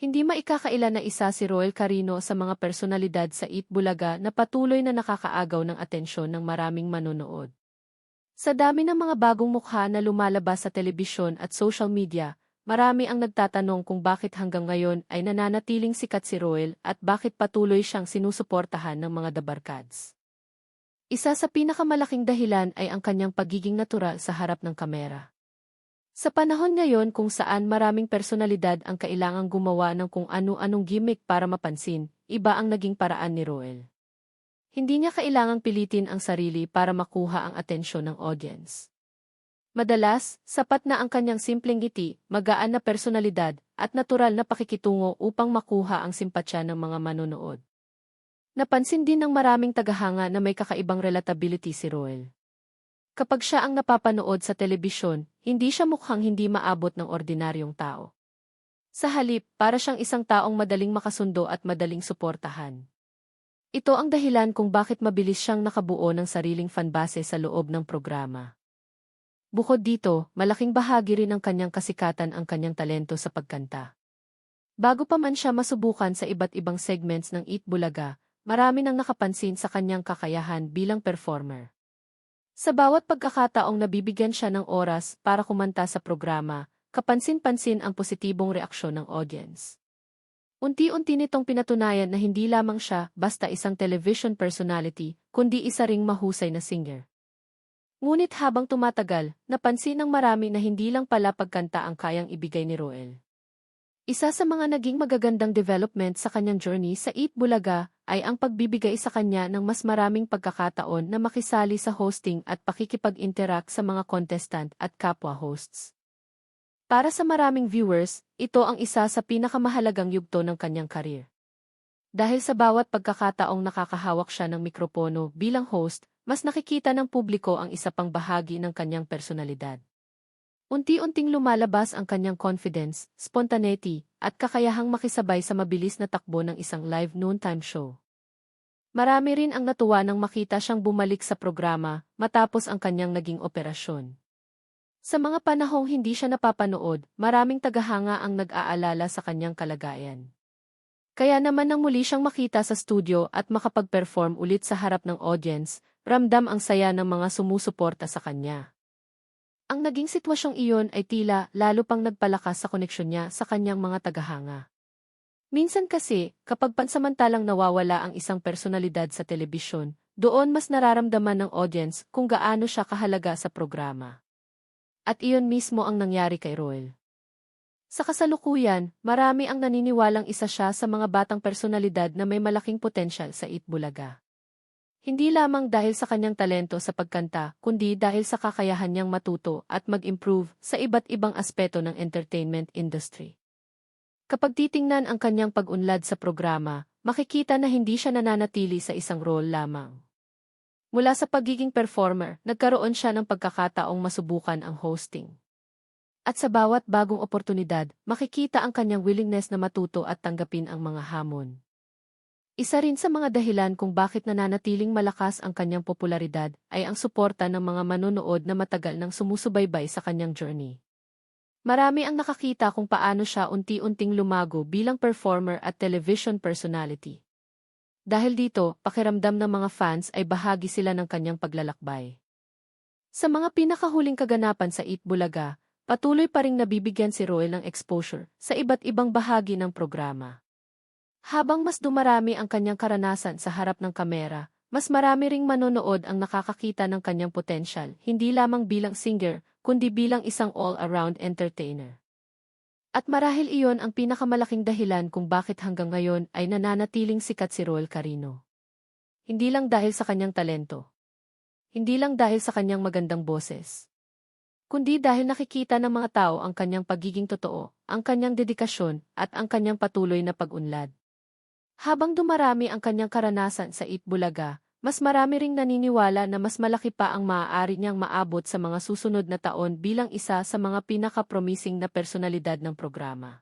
Hindi maikakaila na isa si Roel Carino sa mga personalidad sa Eat Bulaga na patuloy na nakakaagaw ng atensyon ng maraming manonood. Sa dami ng mga bagong mukha na lumalabas sa telebisyon at social media, marami ang nagtatanong kung bakit hanggang ngayon ay nananatiling sikat si Roel at bakit patuloy siyang sinusuportahan ng mga dabarkads. Isa sa pinakamalaking dahilan ay ang kanyang pagiging natural sa harap ng kamera. Sa panahon ngayon kung saan maraming personalidad ang kailangang gumawa ng kung ano-anong gimmick para mapansin, iba ang naging paraan ni Roel. Hindi niya kailangang pilitin ang sarili para makuha ang atensyon ng audience. Madalas, sapat na ang kanyang simpleng ngiti, magaan na personalidad, at natural na pakikitungo upang makuha ang simpatsya ng mga manonood. Napansin din ng maraming tagahanga na may kakaibang relatability si Roel. Kapag siya ang napapanood sa telebisyon, hindi siya mukhang hindi maabot ng ordinaryong tao. Sa halip, para siyang isang taong madaling makasundo at madaling suportahan. Ito ang dahilan kung bakit mabilis siyang nakabuo ng sariling fanbase sa loob ng programa. Bukod dito, malaking bahagi rin ng kanyang kasikatan ang kanyang talento sa pagkanta. Bago pa man siya masubukan sa iba't ibang segments ng Eat Bulaga, marami nang nakapansin sa kanyang kakayahan bilang performer. Sa bawat pagkakataong nabibigyan siya ng oras para kumanta sa programa, kapansin-pansin ang positibong reaksyon ng audience. Unti-unti nitong pinatunayan na hindi lamang siya basta isang television personality, kundi isa ring mahusay na singer. Ngunit habang tumatagal, napansin ng marami na hindi lang pala pagkanta ang kayang ibigay ni Roel. Isa sa mga naging magagandang development sa kanyang journey sa Eat Bulaga ay ang pagbibigay sa kanya ng mas maraming pagkakataon na makisali sa hosting at pakikipag-interact sa mga contestant at kapwa hosts. Para sa maraming viewers, ito ang isa sa pinakamahalagang yugto ng kanyang career. Dahil sa bawat pagkakataong nakakahawak siya ng mikropono bilang host, mas nakikita ng publiko ang isa pang bahagi ng kanyang personalidad. Unti-unting lumalabas ang kanyang confidence, spontaneity, at kakayahang makisabay sa mabilis na takbo ng isang live noontime show. Marami rin ang natuwa nang makita siyang bumalik sa programa matapos ang kanyang naging operasyon. Sa mga panahong hindi siya napapanood, maraming tagahanga ang nag-aalala sa kanyang kalagayan. Kaya naman nang muli siyang makita sa studio at makapag-perform ulit sa harap ng audience, ramdam ang saya ng mga sumusuporta sa kanya. Ang naging sitwasyong iyon ay tila lalo pang nagpalakas sa koneksyon niya sa kanyang mga tagahanga. Minsan kasi, kapag pansamantalang nawawala ang isang personalidad sa telebisyon, doon mas nararamdaman ng audience kung gaano siya kahalaga sa programa. At iyon mismo ang nangyari kay Roel. Sa kasalukuyan, marami ang naniniwalang isa siya sa mga batang personalidad na may malaking potensyal sa Eat Bulaga. Hindi lamang dahil sa kanyang talento sa pagkanta, kundi dahil sa kakayahan niyang matuto at mag-improve sa iba't ibang aspeto ng entertainment industry. Kapag titingnan ang kanyang pag-unlad sa programa, makikita na hindi siya nananatili sa isang role lamang. Mula sa pagiging performer, nagkaroon siya ng pagkakataong masubukan ang hosting. At sa bawat bagong oportunidad, makikita ang kanyang willingness na matuto at tanggapin ang mga hamon. Isa rin sa mga dahilan kung bakit nananatiling malakas ang kanyang popularidad ay ang suporta ng mga manonood na matagal nang sumusubaybay sa kanyang journey. Marami ang nakakita kung paano siya unti-unting lumago bilang performer at television personality. Dahil dito, pakiramdam ng mga fans ay bahagi sila ng kanyang paglalakbay. Sa mga pinakahuling kaganapan sa Eat Bulaga, patuloy pa ring nabibigyan si Roel ng exposure sa iba't ibang bahagi ng programa. Habang mas dumarami ang kanyang karanasan sa harap ng kamera, mas marami ring manonood ang nakakakita ng kanyang potensyal, hindi lamang bilang singer, kundi bilang isang all-around entertainer. At marahil iyon ang pinakamalaking dahilan kung bakit hanggang ngayon ay nananatiling sikat si Roel Carino. Hindi lang dahil sa kanyang talento. Hindi lang dahil sa kanyang magandang boses. Kundi dahil nakikita ng mga tao ang kanyang pagiging totoo, ang kanyang dedikasyon, at ang kanyang patuloy na pag-unlad. Habang dumarami ang kanyang karanasan sa Eat Bulaga, mas marami ring naniniwala na mas malaki pa ang maaari niyang maabot sa mga susunod na taon bilang isa sa mga pinaka-promising na personalidad ng programa.